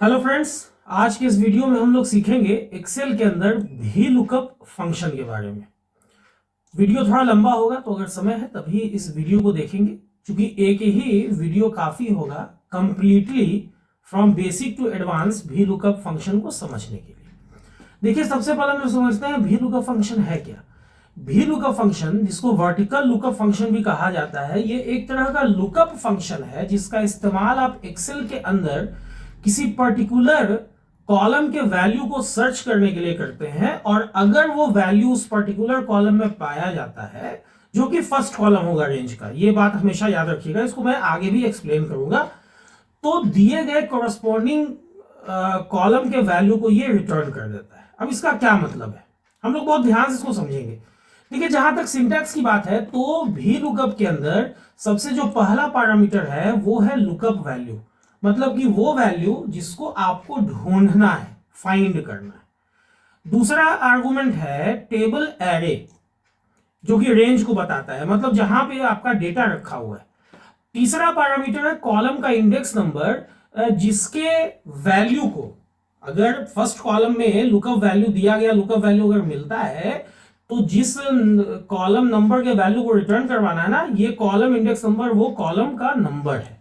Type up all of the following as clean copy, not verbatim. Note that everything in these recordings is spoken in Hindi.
हेलो फ्रेंड्स, आज के इस वीडियो में हम लोग सीखेंगे एक्सेल के अंदर भी लुकअप फंक्शन के बारे में। वीडियो थोड़ा लंबा होगा, तो अगर समय है तभी इस वीडियो को देखेंगे, क्योंकि एक ही वीडियो काफ़ी होगा completely from basic to advance भी लुकअप फंक्शन को समझने के लिए। देखिए, सबसे पहले हम समझते हैं भी लुकअप फंक्शन है क्या। भी लुकअप फंक्शन, जिसको वर्टिकल लुकअप फंक्शन भी कहा जाता है, ये एक तरह का लुकअप फंक्शन है जिसका इस्तेमाल आप एक्सेल के अंदर किसी पर्टिकुलर कॉलम के वैल्यू को सर्च करने के लिए करते हैं, और अगर वो वैल्यू उस पर्टिकुलर कॉलम में पाया जाता है जो कि फर्स्ट कॉलम होगा रेंज का, ये बात हमेशा याद रखिएगा, इसको मैं आगे भी एक्सप्लेन करूंगा, तो दिए गए कॉरस्पॉन्डिंग कॉलम के वैल्यू को ये रिटर्न कर देता है। अब इसका क्या मतलब है, हम लोग बहुत ध्यान से इसको समझेंगे। देखिए, जहां तक सिंटैक्स की बात है, तो भी लुकअप के अंदर सबसे जो पहला पैरामीटर है वो है लुकअप वैल्यू, मतलब कि वो वैल्यू जिसको आपको ढूंढना है, फाइंड करना है। दूसरा आर्गुमेंट है टेबल एरे, जो कि रेंज को बताता है, मतलब जहां पे आपका डेटा रखा हुआ है। तीसरा पैरामीटर है कॉलम का इंडेक्स नंबर, जिसके वैल्यू को, अगर फर्स्ट कॉलम में लुकअप वैल्यू दिया गया, लुकअप वैल्यू अगर मिलता है, तो जिस कॉलम नंबर के वैल्यू को रिटर्न करवाना है ना, ये कॉलम इंडेक्स नंबर वो कॉलम का नंबर है।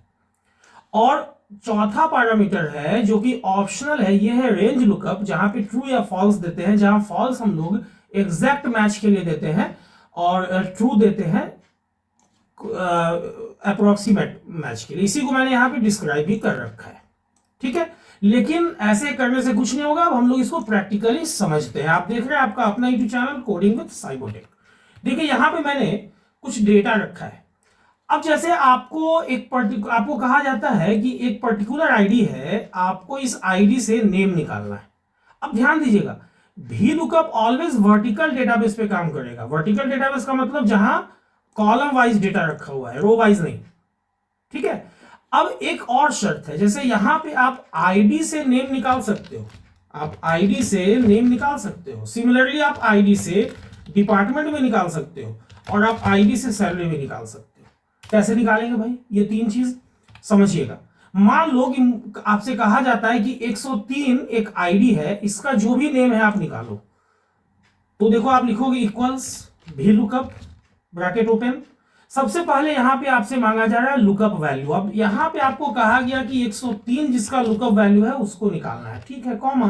और चौथा पैरामीटर है जो कि ऑप्शनल है, ये है रेंज लुकअप, जहां पे ट्रू या फॉल्स देते हैं। जहां फॉल्स हम लोग एग्जैक्ट मैच के लिए देते हैं और ट्रू देते हैं अप्रोक्सीमेट मैच के लिए। इसी को मैंने यहां पे डिस्क्राइब भी कर रखा है, ठीक है। लेकिन ऐसे करने से कुछ नहीं होगा, अब हम लोग इसको प्रैक्टिकली समझते हैं। आप देख रहे हैं आपका अपना YouTube channel coding with Cybotech. देखिए, यहां पे मैंने कुछ डेटा रखा है। अब जैसे आपको आपको कहा जाता है कि एक पर्टिकुलर आईडी है, आपको इस आईडी से नेम निकालना है। अब ध्यान दीजिएगा, भी लुकअप ऑलवेज वर्टिकल डेटाबेस पे काम करेगा। वर्टिकल डेटाबेस का मतलब जहां कॉलम वाइज डेटा रखा हुआ है, रो वाइज नहीं, ठीक है। अब एक और शर्त है, जैसे यहां पे आप आईडी से नेम निकाल सकते हो, आप आईडी से नेम निकाल सकते हो। सिमिलरली आप आईडी से डिपार्टमेंट में निकाल सकते हो, और आप आईडी से सैलरी में निकाल सकते हो। कैसे निकालेंगे भाई, ये तीन चीज समझिएगा। मान लो कि आपसे कहा जाता है कि 103 एक आईडी है, इसका जो भी नेम है आप निकालो, तो देखो आप लिखोगे इक्वल्स भी लुकअप ब्रैकेट ओपन। सबसे पहले यहां पे आपसे मांगा जा रहा है लुकअप वैल्यू। अब यहां पे आपको कहा गया कि 103 जिसका लुकअप वैल्यू है उसको निकालना है, ठीक है, कॉमा।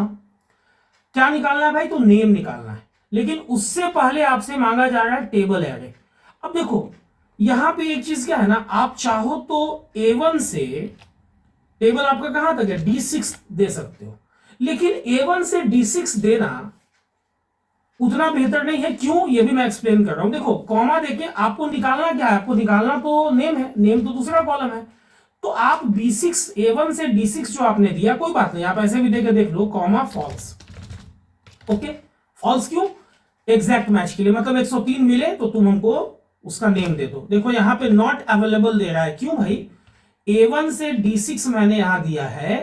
क्या निकालना है भाई, तो नेम निकालना है। लेकिन उससे पहले आपसे मांगा जा रहा है टेबल एरे। अब देखो, यहां पे एक चीज क्या है ना, आप चाहो तो A1 से टेबल आपका कहां तक है, D6 दे सकते हो, लेकिन A1 से D6 देना उतना बेहतर नहीं है। क्यों, ये भी मैं एक्सप्लेन कर रहा हूं। देखो, कॉमा देके आपको निकालना क्या है, आपको निकालना तो नेम है, नेम तो दूसरा कॉलम है। तो आप B6 A1 से D6 जो आपने दिया, कोई बात नहीं, आप ऐसे भी देकर देख लो, कॉमा फॉल्स। ओके, फॉल्स क्यों, एग्जैक्ट मैच के लिए, मतलब 103 मिले तो तुम हमको उसका नेम दे दो। देखो यहां पे नॉट अवेलेबल दे रहा है, क्यों भाई, A1 से D6 मैंने यहां दिया है।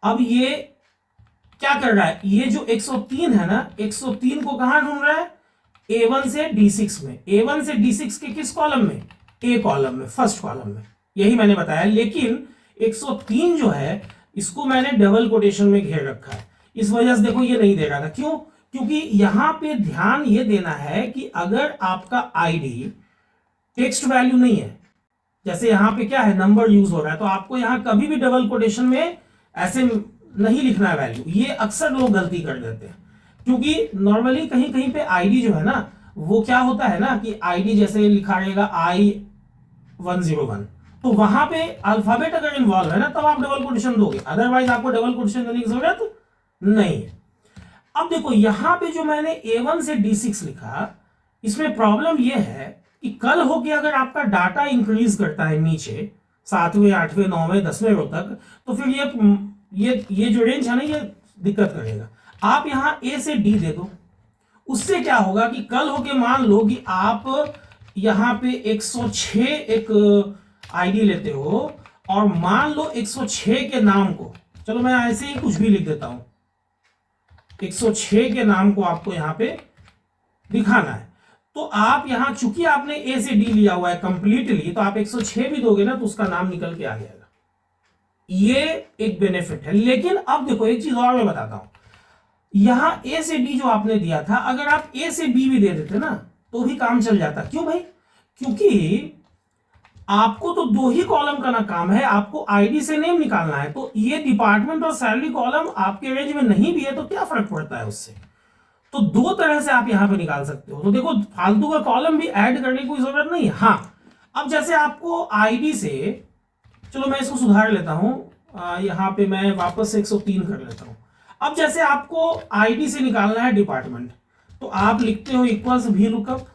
अब ये क्या कर रहा है, ये जो 103 है ना, 103 को कहां ढूंढ रहा है, A1 से D6 में। A1 से D6 के किस कॉलम में, ए कॉलम में, फर्स्ट कॉलम में, यही मैंने बताया। लेकिन 103 जो है, इसको मैंने डबल कोटेशन में घेर रखा है, इस वजह से देखो ये नहीं दे रहा था। क्यों, क्योंकि यहां पे ध्यान ये देना है कि अगर आपका आईडी टेक्स्ट वैल्यू नहीं है, जैसे यहां पे क्या है, नंबर यूज हो रहा है, तो आपको यहां कभी भी डबल कोटेशन में ऐसे नहीं लिखना है वैल्यू। ये अक्सर लोग गलती कर देते हैं, क्योंकि नॉर्मली कहीं कहीं पे आईडी जो है ना, वो क्या होता है ना कि आईडी जैसे लिखा रहेगा I101, तो वहां पे अल्फाबेट अगर इन्वॉल्व है ना, तब आप डबल कोटेशन दोगे, अदरवाइज आपको डबल कोटेशन देने की जरूरत नहीं है। अब देखो, यहां पे जो मैंने A1 से D6 लिखा, इसमें प्रॉब्लम यह है कि कल होके अगर आपका डाटा इंक्रीज करता है नीचे 7वें 8वें 9वें 10वें रो तक, तो फिर ये जो रेंज है ना, ये दिक्कत करेगा। आप यहां A से D दे दो, उससे क्या होगा कि कल होके मान लो कि आप यहां पे 106 एक आईडी लेते हो, और मान लो 106 के नाम को, चलो मैं ऐसे ही कुछ भी लिख देता हूं, 106 के नाम को आपको यहां पे दिखाना है। तो आप यहां, चूंकि आपने A से D लिया हुआ है कंप्लीटली, तो आप 106 भी दोगे ना, तो उसका नाम निकल के आ जाएगा। ये एक बेनिफिट है। लेकिन अब देखो एक चीज और मैं बताता हूं, यहां ए से डी जो आपने दिया था, अगर आप ए से बी भी दे देते ना तो भी काम चल जाता। क्यों भाई? क्योंकि आपको तो दो ही कॉलम का ना काम है, आपको आईडी से नेम निकालना है। तो ये डिपार्टमेंट और सैलरी कॉलम आपके रेंज में नहीं भी है तो क्या फर्क पड़ता है उससे? तो दो तरह से आप यहां पे निकाल सकते हो। तो देखो फालतू का कॉलम भी ऐड करने की कोई जरूरत नहीं है। हाँ, अब जैसे आपको आईडी से, चलो मैं इसको सुधार लेता हूं, यहां पे मैं वापस से 103 कर लेता हूं। अब जैसे आपको आईडी से निकालना है डिपार्टमेंट, तो आप लिखते हो इक्वल्स वी लुकअप,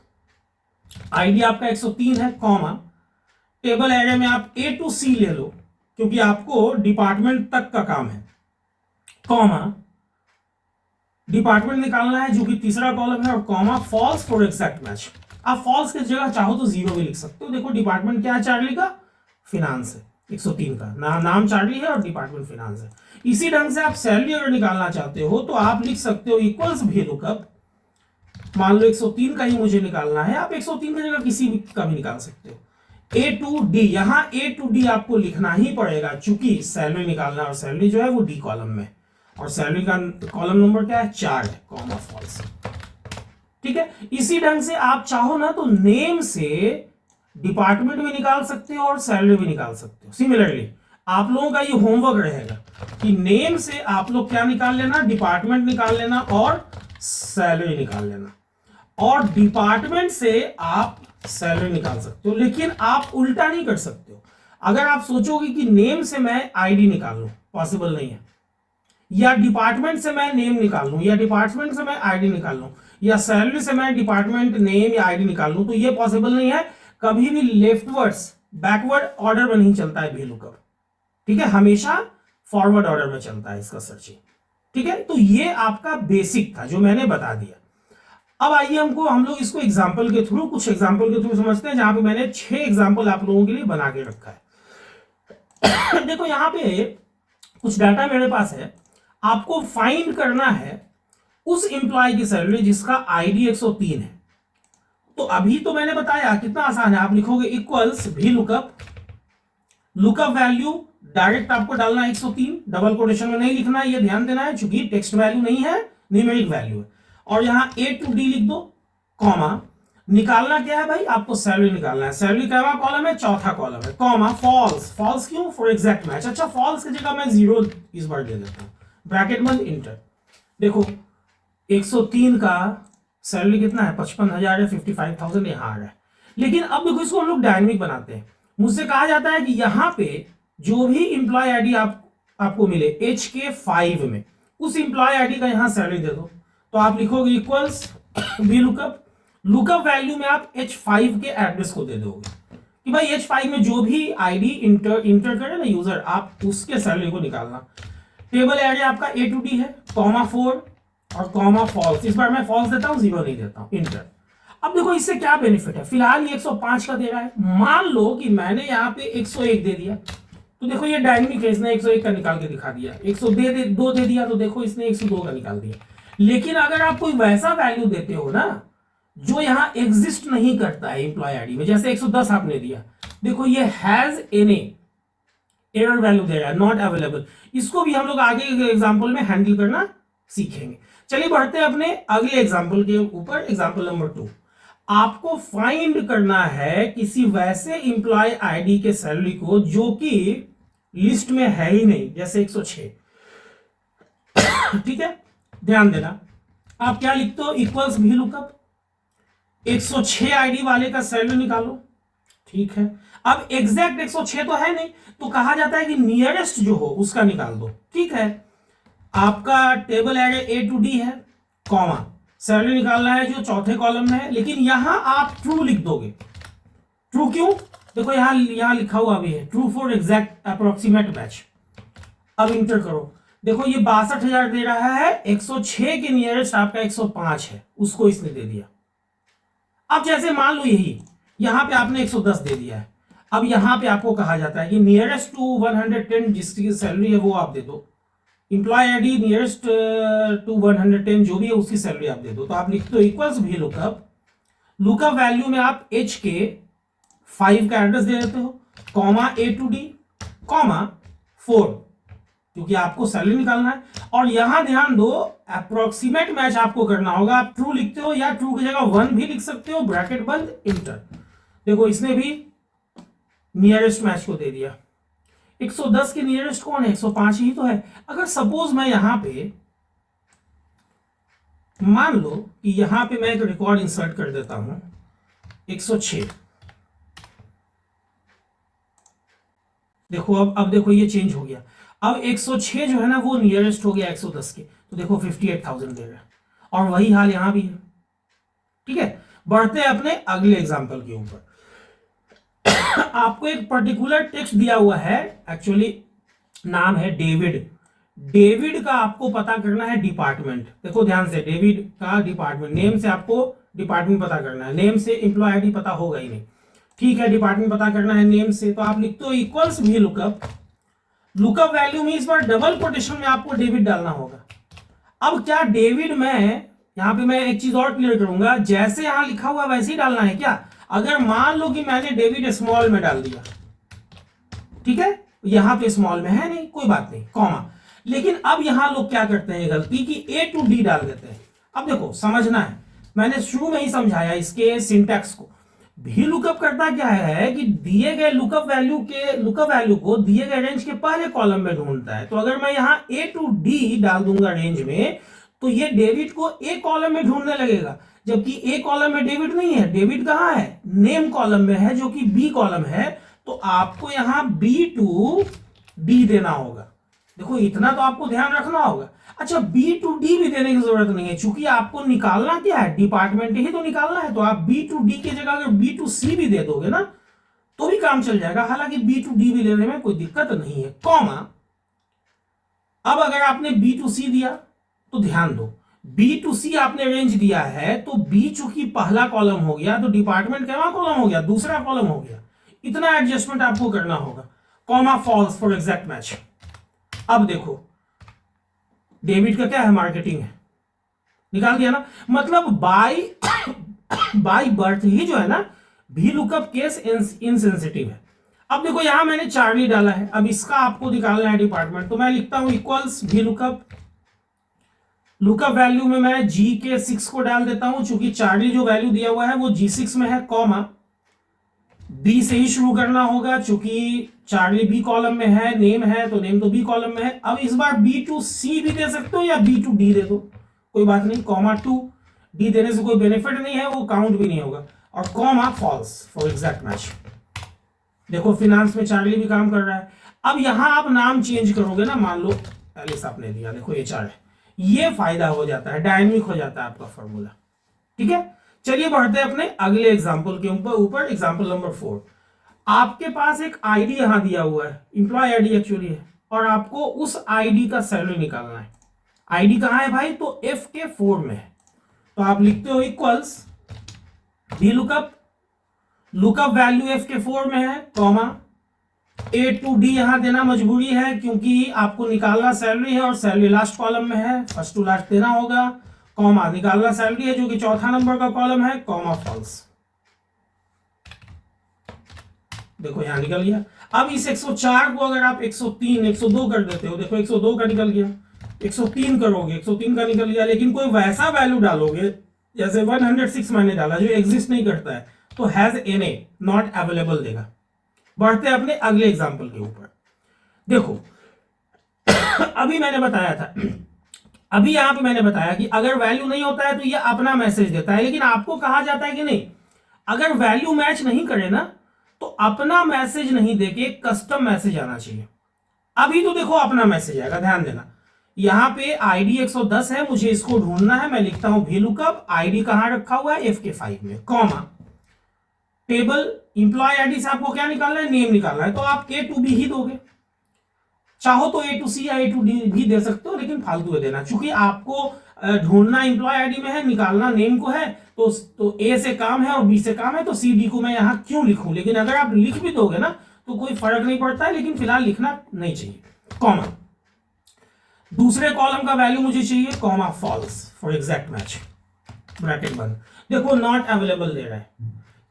आईडी आपका 103 है, कॉमा टेबल एरिया में आप ए टू सी ले लो क्योंकि आपको डिपार्टमेंट तक का काम है, कॉमा डिपार्टमेंट निकालना है जो कि तीसरा कॉलम है, और comma false for exact match. आप फॉल्स की जगह चाहो तो 0 भी लिख सकते हो। देखो डिपार्टमेंट क्या है चार्ली का? फिनांस है, 103 का नाम चार्ली है और डिपार्टमेंट फिनांस है। इसी ढंग से आप सैलरी अगर निकालना चाहते हो तो आप लिख सकते हो इक्वल्स वी लुकअप, मान लो 103 का ही मुझे निकालना है, आप 103 की जगह किसी भी का भी निकाल सकते हो। ए टू डी, यहां ए टू डी आपको लिखना ही पड़ेगा चूंकि सैलरी निकालना, और सैलरी जो है वो डी कॉलम में, और सैलरी का कॉलम नंबर क्या है? 4 है, कॉमा फॉल्स। ठीक है, इसी ढंग से आप चाहो ना तो नेम से डिपार्टमेंट भी निकाल सकते हो और सैलरी भी निकाल सकते हो। सिमिलरली आप लोगों का ये होमवर्क रहेगा कि नेम से आप लोग क्या निकाल लेना? डिपार्टमेंट निकाल लेना और सैलरी निकाल लेना, और डिपार्टमेंट से आप सैलरी निकाल सकते हो। लेकिन आप उल्टा नहीं कर सकते हो। अगर आप सोचोगे कि नेम से मैं आईडी निकाल लूं, पॉसिबल नहीं है, या डिपार्टमेंट से मैं नेम निकाल लूं, या डिपार्टमेंट से मैं आईडी निकाल लूं, या सैलरी से मैं डिपार्टमेंट नेम या आईडी निकाल लूं, तो ये पॉसिबल नहीं है। कभी भी लेफ्टवर्ड्स बैकवर्ड ऑर्डर में नहीं चलता है वी लुकअप। ठीक है, हमेशा फॉरवर्ड ऑर्डर में चलता है इसका सर्चिंग। ठीक है, तो ये आपका बेसिक था जो मैंने बता दिया। अब आइए हम लोग इसको एग्जाम्पल के थ्रू, कुछ एग्जाम्पल के थ्रू समझते हैं, जहां पे मैंने 6 एग्जाम्पल आप लोगों के लिए बना के रखा है। देखो यहां पे कुछ डाटा मेरे पास है, आपको फाइंड करना है उस एम्प्लॉय की सैलरी जिसका आईडी 103 है। तो अभी तो मैंने बताया कितना आसान है, आप लिखोगे equals V lookup, lookup value direct आपको डालना है 103, डबल कोटेशन में नहीं लिखना है, ये ध्यान देना है क्योंकि टेक्स्ट वैल्यू नहीं है, न्यूमेरिक वैल्यू है। और यहां ए टू डी लिख दो, कॉमा निकालना क्या है भाई? आपको सैलरी निकालना है। सैलरी का कॉलम है? चौथा कॉलम है, कॉमा फॉल्स। फॉल्स क्यों? For exact match. अच्छा, फॉल्स की जगह मैं 0 इस बार दे देता हूं, ब्रैकेट बंद, इंटर। देखो 103 का सैलरी कितना है? 55,000 है, 55,000 यहां आ रहा है। लेकिन अब देखो इसको हम लोग डायनेमिक बनाते हैं। मुझसे कहा जाता है कि यहां पे जो भी इंप्लॉय आईडी आपको मिले HK5 में, उस इंप्लॉय आईडी का यहां सैलरी दे दो। तो आप लिखोगे equals V lookup, lookup value में आप H5 के एड्रेस को दे दोगे कि भाई H5 में जो भी आईडी इंटर करे ना यूजर, आप उसके सैलरी को निकालना। टेबल एरिया आपका A to D है, कॉमा 4 और कॉमा फॉल्स। इस बार मैं फॉल्स देता हूं, 0 नहीं देता हूं, इंटर। अब देखो इससे क्या बेनिफिट है, फिलहाल ये 105 का दे रहा है। मान लो कि मैंने यहाँ पे 101 दे दिया, तो देखो ये डायनेमिक है, इसने 101 का निकाल के दिखा दिया। 102 दे दिया तो देखो इसने 102 का निकाल दिया। लेकिन अगर आप कोई वैसा वैल्यू देते हो ना जो यहां एग्जिस्ट नहीं करता है इंप्लॉय आईडी में, जैसे 110 आपने दिया, देखो ये हैज एन एरर वैल्यू दे रहा है, नॉट अवेलेबल। इसको भी हम लोग आगे एग्जांपल में हैंडल करना सीखेंगे। चलिए बढ़ते हैं अपने अगले एग्जांपल के ऊपर, एग्जांपल नंबर 2। आपको फाइंड करना है किसी वैसे इंप्लॉय आईडी के सैलरी को जो कि लिस्ट में है ही नहीं, जैसे 106। ठीक है, ध्यान देना, आप क्या लिखते हो? इक्वल्स वी लुकअप, 106 आईडी वाले का सैलरी निकालो। ठीक है, अब एग्जैक्ट 106 तो है नहीं, तो कहा जाता है कि नियरेस्ट जो हो उसका निकाल दो। ठीक है, आपका table area A to D है, कॉमा सैलरी निकालना है जो चौथे कॉलम में है। लेकिन यहां आप ट्रू लिख दोगे। ट्रू क्यों? देखो यहां लिखा हुआ भी है, true for exact approximate match. अब इंटर करो, देखो ये 62,000 दे रहा है, 106 के नियरेस्ट आपका 105 है, उसको इसने दे दिया। अब जैसे मान लो यही यहां पे आपने 110 दे दिया है, अब यहां पे आपको कहा जाता है कि नियरेस्ट टू 110 जिसकी सैलरी है वो आप दे दो, इंप्लॉय आईडी नियरेस्ट टू 110 जो भी है उसकी सैलरी आप दे दो। तो आप लिखते हो equals V lookup, lookup value में आप HK5 का एड्रेस दे देते हो, comma A to D, comma 4, क्योंकि आपको सैलरी निकालना है। और यहां ध्यान दो, अप्रोक्सीमेट मैच आपको करना होगा। आप ट्रू लिखते हो या ट्रू की जगह 1 भी लिख सकते हो, ब्रैकेट बंद, इंटर। देखो इसने भी नियरेस्ट मैच को दे दिया। 110 के नियरेस्ट कौन है? 105 ही तो है। अगर सपोज मैं यहां पे मान लो कि यहां पे मैं एक रिकॉर्ड इंसर्ट कर देता हूं 106। देखो अब देखो ये चेंज हो गया। अब 106 जो है ना वो नियरेस्ट हो गया 110 के, तो देखो 58,000 दे रहा है। और वही हाल यहां भी है। ठीक है, बढ़ते हैं अपने अगले एग्जांपल के ऊपर। आपको एक पर्टिकुलर टेक्स्ट दिया हुआ है, एक्चुअली नाम है डेविड। डेविड का आपको पता करना है डिपार्टमेंट। देखो ध्यान से, डेविड का डिपार्टमेंट, नेम से आपको डिपार्टमेंट पता करना है। नेम से एम्प्लॉय आईडी पता होगा ही नहीं। ठीक है, डिपार्टमेंट पता करना है नेम से, तो आप लिखते हो equals V lookup. Lookup value में इस बार डबल कोटेशन में आपको डेविड डालना होगा। अब क्या डेविड में यहां पे मैं एक चीज और क्लियर करूंगा, जैसे यहां लिखा हुआ वैसे ही डालना है क्या? अगर मान लो कि मैंने डेविड स्मॉल में डाल दिया, ठीक है, यहां पे स्मॉल में है नहीं, कोई बात नहीं, कॉमा। लेकिन अब यहां लोग क्या करते हैं गलती की, ए टू डी डाल देते हैं। अब देखो समझना है, मैंने शुरू में ही समझाया इसके सिंटैक्स को। भी लुकअप करता क्या है कि दिए गए लुकअप वैल्यू को दिए गए रेंज के पहले कॉलम में ढूंढता है। तो अगर मैं यहां ए टू डी डाल दूंगा रेंज में, तो ये डेविड को ए कॉलम में ढूंढने लगेगा, जबकि ए कॉलम में डेविड नहीं है। डेविड कहां है? नेम कॉलम में है, जो कि बी कॉलम है। तो आपको यहां बी टू डी देना होगा। देखो इतना तो आपको ध्यान रखना होगा। अच्छा, बी टू डी भी देने की जरूरत नहीं है, चूंकि आपको निकालना क्या है, डिपार्टमेंट ही तो निकालना है। तो आप बी टू डी की जगह अगर बी टू सी भी दे दोगे ना तो भी काम चल जाएगा। हालांकि बी टू डी भी लेने में कोई दिक्कत नहीं है, कॉमा। अब अगर आपने बी टू सी दिया तो ध्यान दो, बी टू सी आपने रेंज दिया है, तो बी चूंकि पहला कॉलम हो गया तो डिपार्टमेंट क्या कॉलम हो गया? दूसरा कॉलम हो गया। इतना एडजस्टमेंट आपको करना होगा। Comma false for exact match. अब देखो डेबिट का क्या है? मार्केटिंग है, निकाल दिया ना। मतलब बाय बर्थ ही जो है ना भी लुकअप केस इनसेंसिटिव है। अब देखो यहां मैंने चार्ली डाला है, अब इसका आपको निकालना है डिपार्टमेंट। तो मैं लिखता हूं इक्वल्स भी लुकअप वैल्यू में मैं जी के 6 को डाल देता हूं, चूंकि चार्ली जो वैल्यू दिया हुआ है वो G6 में है, कॉमा। बी से ही शुरू करना होगा, चूंकि चार्ली बी कॉलम में है, नेम है तो नेम तो बी कॉलम में है। अब इस बार बी टू सी भी दे सकते हो या बी टू डी दे दो, कोई बात नहीं, कॉमा 2। डी देने से कोई बेनिफिट नहीं है, वो काउंट भी नहीं होगा। और comma false for exact match. देखो फिनांस में चार्ली भी काम कर रहा है। अब यहां आप नाम चेंज करोगे ना, मान लो एलिस आपने दिया, देखो ये चार है, ये फायदा हो जाता है, डायनेमिक हो जाता है आपका फॉर्मूला। ठीक है, चलिए बढ़ते हैं अपने अगले एग्जाम्पल के ऊपर। Example number 4। आपके पास एक आईडी यहां दिया हुआ है, इंप्लॉय आईडी एक्चुअली है, और आपको उस आईडी का सैलरी निकालना है। आईडी कहां है भाई? तो एफ के 4 में है। तो आप लिखते हो equals D lookup value F के 4 में है, कॉमा ए टू डी यहां देना मजबूरी है, क्योंकि आपको निकालना सैलरी है और सैलरी लास्ट कॉलम में है, फर्स्ट टू लास्ट देना होगा, कॉमा निकालना सैलरी है जो कि चौथा नंबर का कॉलम है, कॉमा फॉल्स। देखो यहां निकल गया। अब इस 104 को अगर आप 103 102 कर देते हो, देखो 102 का निकल गया, 103 करोगे 103 का निकल गया। लेकिन कोई वैसा वैल्यू डालोगे जैसे 106 मैंने डाला जो एग्जिस्ट नहीं करता है, तो has N A not available देगा। बढ़ते अपने अगले एग्जांपल के ऊपर। देखो अभी मैंने बताया था, अभी यहां पे मैंने बताया कि अगर वैल्यू नहीं होता है तो ये अपना मैसेज देता है, लेकिन आपको कहा जाता है कि नहीं, अगर वैल्यू मैच नहीं करे ना तो अपना मैसेज नहीं देके कस्टम मैसेज आना चाहिए। अभी तो देखो अपना मैसेज आएगा, ध्यान देना। यहां पे आईडी 110 है, मुझे इसको ढूंढना है। मैं लिखता हूं भी लुकअप, आईडी कहां रखा हुआ है? एफ के 5 में, कॉमा टेबल इंप्लॉय आईडी से आपको क्या निकालना है? नेम निकालना है। तो आप ए टू बी ही दोगे, चाहो तो ए टू सी या ए टू डी भी दे सकते हो, लेकिन फालतू है देना, क्योंकि आपको ढूंढना इंप्लॉय आईडी में है, निकालना नेम को है। तो ए से काम है और बी से काम है, तो सी डी को मैं यहां क्यों लिखूं? लेकिन अगर आप लिख भी दोगे ना तो कोई फर्क नहीं पड़ता है, लेकिन फिलहाल लिखना नहीं चाहिए, कॉमा। दूसरे कॉलम का वैल्यू मुझे चाहिए, comma false for exact match, bracket बंद। देखो नॉट अवेलेबल दे रहा है,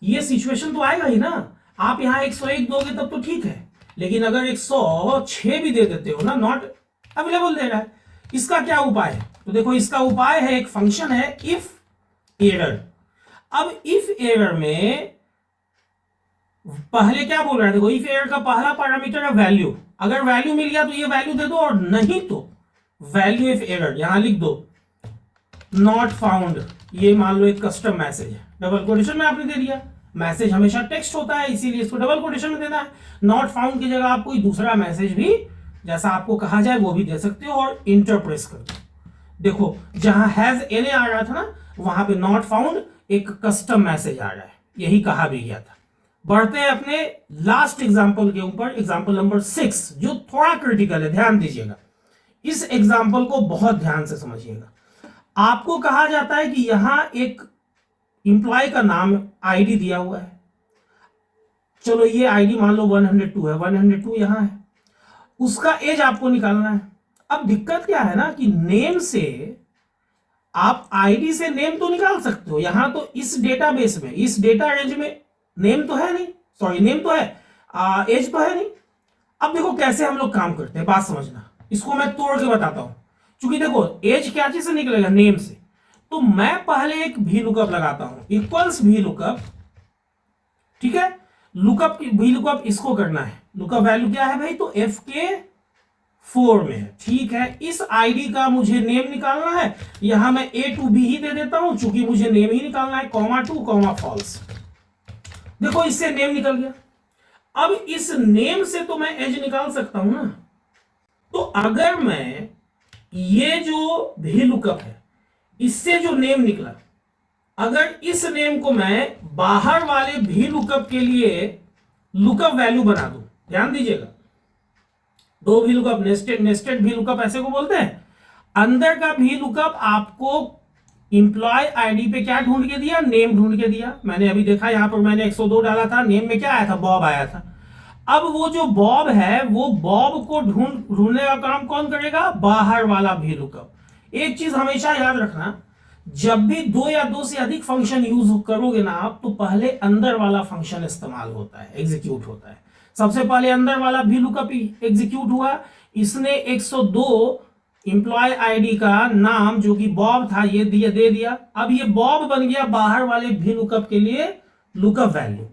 ये सिचुएशन तो आएगा ही ना। आप यहां 101 दोगे तब तो ठीक है, लेकिन अगर 106 भी दे देते हो ना, नॉट अवेलेबल दे रहा है, इसका क्या उपाय है? तो देखो इसका उपाय है, एक फंक्शन है इफ एरर। अब इफ एरर में पहले क्या बोल रहा है, देखो इफ एरर का पहला पैरामीटर है वैल्यू। अगर वैल्यू मिल गया तो ये वैल्यू दे दो, और नहीं तो वैल्यू इफ एरर यहां लिख दो नॉट फाउंड। ये मान लो एक कस्टम मैसेज है, डबल कोटेशन में आपने दे दिया। मैसेज हमेशा टेक्स्ट होता है, इसीलिए इसको डबल कोटेशन में देना है। नॉट फाउंड की जगह आप कोई दूसरा मैसेज भी जैसा आपको कहा जाए वो भी दे सकते हो, और इंटर प्रेस कर दो। देखो जहां हैज एन आ रहा था ना, वहां पे नॉट फाउंड एक कस्टम मैसेज आ रहा है, यही कहा भी गया था। बढ़ते हैं अपने लास्ट एग्जाम्पल के ऊपर, एग्जाम्पल नंबर 6, जो थोड़ा क्रिटिकल है, ध्यान दीजिएगा। इस एग्जाम्पल को बहुत ध्यान से समझिएगा। आपको कहा जाता है कि यहां एक इंप्लॉय का नाम आईडी दिया हुआ है। चलो ये आईडी मान लो 102 है, 102 यहां है, उसका एज आपको निकालना है। अब दिक्कत क्या है ना कि नेम से आप आईडी से नेम तो निकाल सकते हो, यहां तो इस डेटाबेस में, इस डेटा रेंज में नेम तो है नहीं, सॉरी नेम तो है, एज तो है नहीं। अब देखो कैसे हम लोग काम करते हैं, बात समझना, इसको मैं तोड़ के बताता हूं। क्योंकि देखो एज क्या चीज से निकलेगा, नेम से। तो मैं पहले एक भी लुकअप लगाता हूं, इक्वल्स भी लुकअप, ठीक है। लुकअप भी लुकअप इसको करना है, लुकअप वैल्यू क्या है भाई, तो एफ के 4 में है, ठीक है। इस आईडी का मुझे नेम निकालना है, यहां मैं ए टू बी ही दे देता हूं, चूंकि मुझे नेम ही निकालना है, कॉमा 2 कॉमा फॉल्स। देखो इससे नेम निकल गया। अब इस नेम से तो मैं एज निकाल सकता हूं ना। तो अगर मैं ये जो भी लुकअप है, इससे जो नेम निकला, अगर इस नेम को मैं बाहर वाले भी लुकअप के लिए लुकअप वैल्यू बना दूं, ध्यान दीजिएगा, दो भी लुकअप, नेस्टेड भी लुकअप ऐसे को बोलते हैं। अंदर का भी लुकअप आपको इंप्लॉय आईडी पे क्या ढूंढ के दिया, नेम ढूंढ के दिया। मैंने अभी देखा यहां पर मैंने 102 डाला था, नेम में क्या आया था, बॉब आया था। अब वो जो बॉब है, वो बॉब को ढूंढने का काम कौन करेगा, बाहर वाला भी लुकअप। एक चीज हमेशा याद रखना, जब भी 2 या 2 से अधिक फंक्शन यूज करोगे ना आप, तो पहले अंदर वाला फंक्शन इस्तेमाल होता है, एग्जीक्यूट होता है। सबसे पहले अंदर वाला भी लुकअप एग्जीक्यूट हुआ, इसने 102 इंप्लॉय आईडी का नाम जो कि बॉब था ये दे दिया। अब ये बॉब बन गया बाहर वाले भी लुकअप के लिए लुकअप वैल्यू।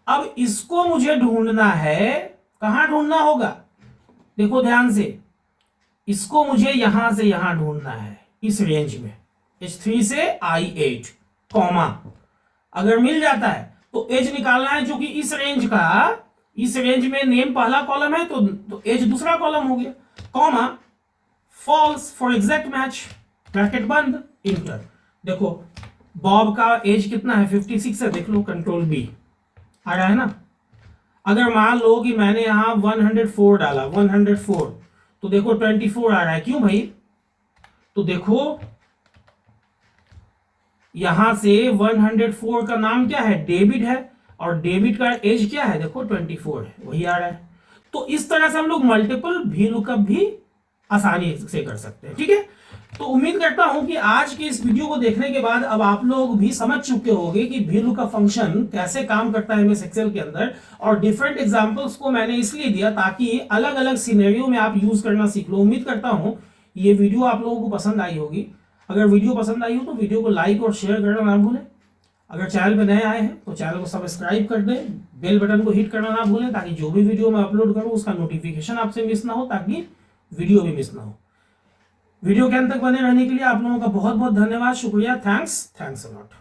अब इसको मुझे ढूंढना है, कहां ढूंढना होगा, देखो ध्यान से, इसको मुझे यहां से यहां ढूंढना है, इस रेंज में H3 से I8 कॉमा। अगर मिल जाता है तो एज निकालना है, जो कि इस रेंज का, इस रेंज में नेम पहला कॉलम है तो एज दूसरा कॉलम हो गया, comma false for exact match, bracket बंद, इंटर। देखो बॉब का एज कितना है, 56 है, देख लो, कंट्रोल बी आ रहा है ना। अगर मान लो कि मैंने यहां 104 डाला, 104, तो देखो 24 आ रहा है, क्यों भाई, तो देखो यहां से 104 का नाम क्या है, डेविड है, और डेविड का एज क्या है, देखो 24 है, वही आ रहा है। तो इस तरह से हम लोग मल्टीपल भी लुकअप भी आसानी से कर सकते हैं, ठीक है। तो उम्मीद करता हूं कि आज के इस वीडियो को देखने के बाद अब आप लोग भी समझ चुके होंगे कि भी लुकअप फंक्शन कैसे काम करता है एमएस एक्सेल के अंदर। और डिफरेंट एग्जांपल्स को मैंने इसलिए दिया ताकि अलग अलग सिनेरियो में आप यूज करना सीख लो। उम्मीद करता हूं ये वीडियो आप लोगों को पसंद आई होगी। अगर वीडियो पसंद आई हो तो वीडियो को लाइक और शेयर करना ना भूलें। अगर चैनल पर नए आए हैं तो चैनल को सब्सक्राइब कर दें, बेल बटन को हिट करना ना भूलें, ताकि जो भी वीडियो मैं अपलोड करूं उसका नोटिफिकेशन आपसे मिस ना हो, ताकि वीडियो भी मिस ना हो। वीडियो के अंत तक बने रहने के लिए आप लोगों का बहुत बहुत धन्यवाद, शुक्रिया, थैंक्स अ लॉट।